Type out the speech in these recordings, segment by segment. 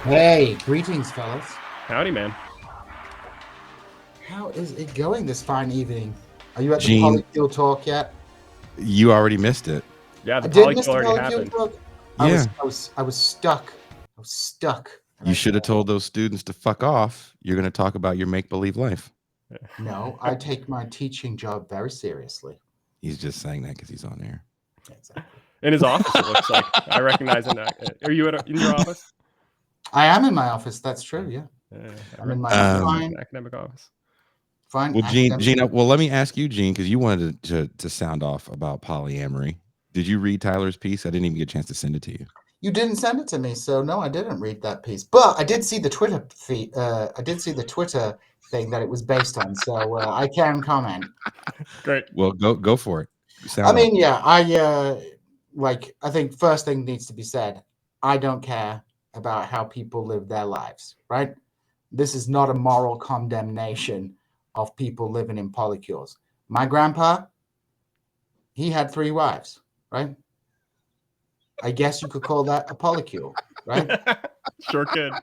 Hey, greetings, fellas. Howdy, man. How is it going this fine evening? Are you at the Gene, Polycule talk yet? you already missed it. Yeah, I the did miss polycule the already Polycule happened. talk. Yeah, I was stuck. I was stuck, and you I said, should have told those students to fuck off. You're going to talk about your make believe life. no, I take my teaching job very seriously. He's just saying that because he's on air. Exactly. In his office, it looks like. I recognize him. Are you in your office? I am in my office. That's true. Yeah, I I'm in my recognize you as Um, an academic office. fine well, academic. Well, let me ask you, Gene, because you wanted to sound off about polyamory. Did you read Tyler's piece? I didn't even get a chance to send it to you. You didn't send it to me, so no, I didn't read that piece. But I did see the Twitter feed. I did see the Twitter thing that it was based on, so I can comment. Great. Well, go for it. I Sound off. mean, yeah, I think first thing needs to be said. I don't care about how people live their lives, right? This is not a moral condemnation of people living in polycules. My grandpa, he had three wives, right? I guess you could call that a polycule, right? Sure could.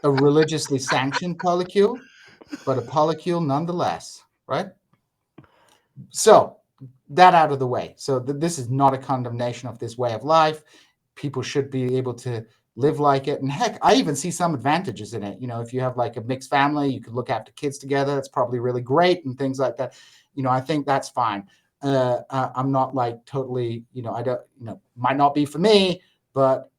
A religiously sanctioned polycule, but a polycule nonetheless, right? So that out of the way. So this is not a condemnation of this way of life. People should be able to live like it. And heck, I even see some advantages in it. You know, if you have like a mixed family, you could look after kids together. That's probably really great and things like that. You know, I think that's fine. I'm not like totally, I don't, might not be for me, but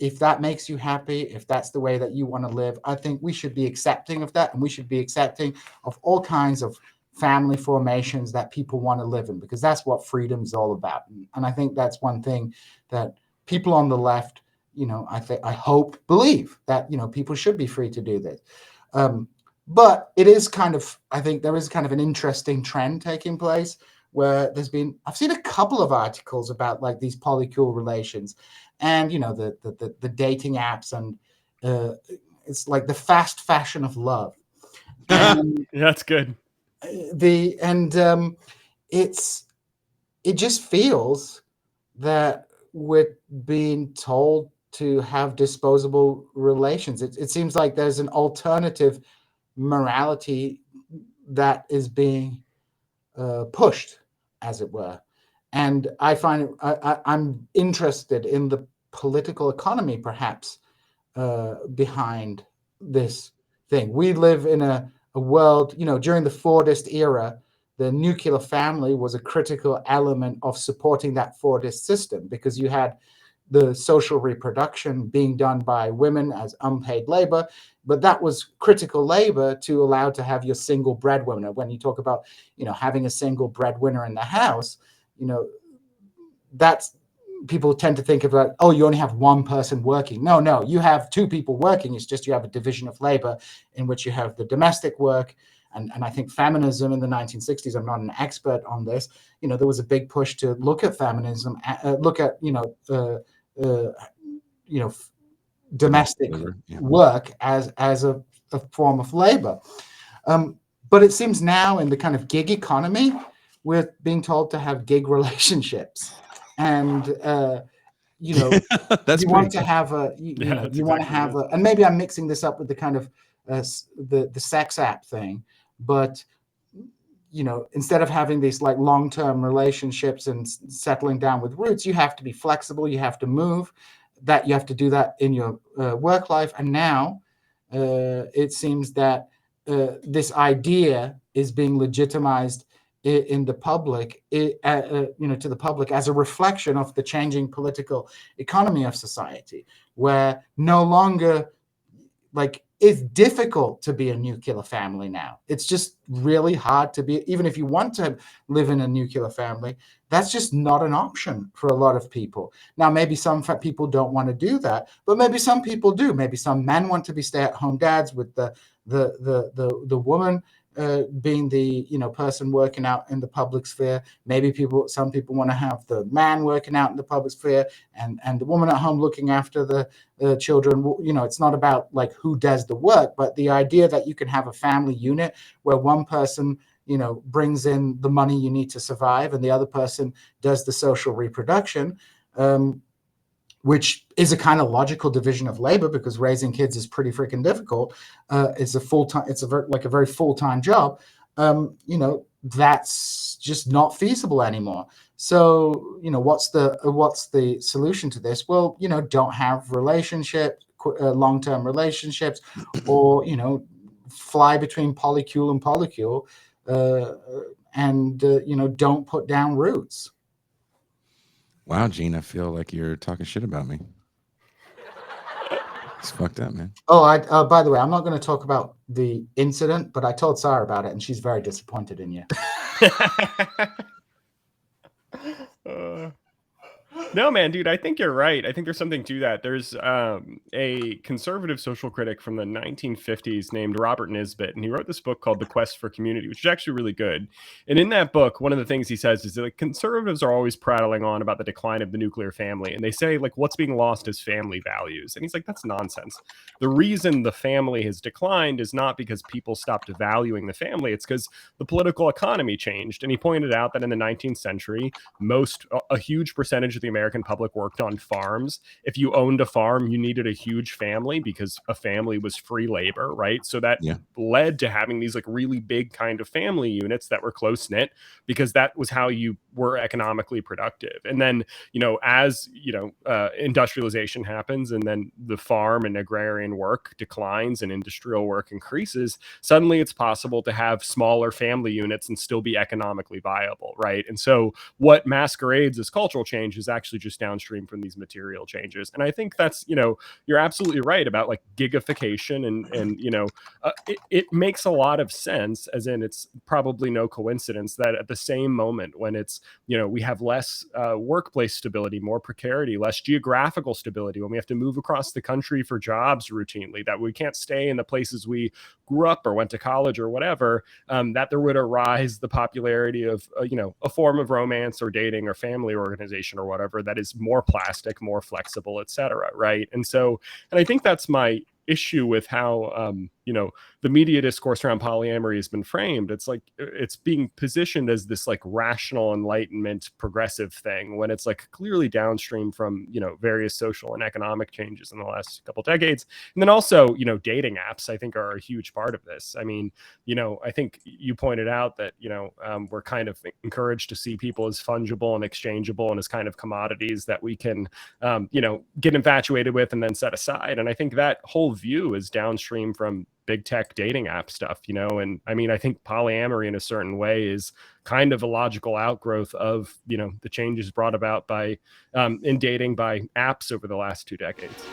if that makes you happy, if that's the way that you want to live, I think we should be accepting of that. And we should be accepting of all kinds of family formations that people want to live in, because that's what freedom is all about. And I think that's one thing that people on the left, I hope believe that, people should be free to do this. But it is kind of, I think there is kind of an interesting trend taking place where I've seen a couple of articles about like these polycule relations and, the dating apps and it's like the fast fashion of love. And Yeah, that's good. the, and it's, it just feels that we're being told to have disposable relations. It seems like there's an alternative morality that is being pushed, as it were. And I find I'm interested in the political economy, perhaps, behind this thing. We live in a world, during the Fordist era, the nuclear family was a critical element of supporting that Fordist system because you had the social reproduction being done by women as unpaid labor, but that was critical labor to allow to have your single breadwinner. When you talk about, having a single breadwinner in the house, you know, that's people tend to think of like, oh, you only have one person working. No, you have two people working. It's just you have a division of labor in which you have the domestic work. And I think feminism in the 1960s, I'm not an expert on this, there was a big push to look at feminism, look at, uh, you know, Domestic domestic labor. Yeah. work as a form of labor. Um, but it seems now in the kind of gig economy, we're being told to have gig relationships. And, That's you pretty want to good. have Yeah, that's you want to exactly what it have is. and maybe I'm mixing this up with the kind of the sex app thing, but instead of having these like long-term relationships and settling down with roots, you have to be flexible, you have to move, that you have to do that in your work life. And now it seems that this idea is being legitimized in the public, to the public as a reflection of the changing political economy of society, where no longer like it's difficult to be a nuclear family now. It's just really hard to be, even if you want to live in a nuclear family, that's just not an option for a lot of people. Now, maybe some people don't want to do that, but maybe some people do. Maybe some men want to be stay-at-home dads with the woman being the person working out in the public sphere. Maybe some people want to have the man working out in the public sphere and the woman at home looking after the children. It's not about like who does the work, but the idea that you can have a family unit where one person brings in the money you need to survive and the other person does the social reproduction, which is a kind of logical division of labor because raising kids is pretty freaking difficult. It's a full-time, it's a very full-time job. That's just not feasible anymore. So, what's the solution to this? Well, don't have relationships, long-term relationships, or, fly between polycule and polycule, and don't put down roots. Wow, Gene, I feel like you're talking shit about me. It's fucked up, man. Oh, by the way, I'm not going to talk about the incident, but I told Sarah about it, and she's very disappointed in you. No, man, dude, I think you're right. I think there's something to that. There's a conservative social critic from the 1950s named Robert Nisbet, and he wrote this book called The Quest for Community, which is actually really good. And in that book, one of the things he says is that like, conservatives are always prattling on about the decline of the nuclear family. And they say, like, what's being lost is family values. And he's like, that's nonsense. The reason the family has declined is not because people stopped valuing the family. It's because the political economy changed. And he pointed out that in the 19th century, a huge percentage of the American public worked on farms. If you owned a farm, you needed a huge family because a family was free labor, right? So that led to having these like really big kind of family units that were close knit because that was how you were economically productive. And then, as industrialization happens and then the farm and agrarian work declines and industrial work increases, suddenly it's possible to have smaller family units and still be economically viable, right? And so what masquerades as cultural change is actually just downstream from these material changes. And I think that's, you're absolutely right about like gigification and it makes a lot of sense, as in it's probably no coincidence that at the same moment when it's, we have less workplace stability, more precarity, less geographical stability, when we have to move across the country for jobs routinely, that we can't stay in the places we grew up or went to college or whatever, that there would arise the popularity of, a form of romance or dating or family organization or whatever that is more plastic, more flexible, etc. Right. And I think that's my issue with how the media discourse around polyamory has been framed. It's like it's being positioned as this like rational enlightenment progressive thing when it's like clearly downstream from various social and economic changes in the last couple decades. And then also dating apps I think are a huge part of this. I mean, I think you pointed out that we're kind of encouraged to see people as fungible and exchangeable and as kind of commodities that we can get infatuated with and then set aside. And I think that whole view is downstream from big tech dating app stuff, and I mean, I think polyamory in a certain way is kind of a logical outgrowth of the changes brought about by in dating by apps over the last 2 decades.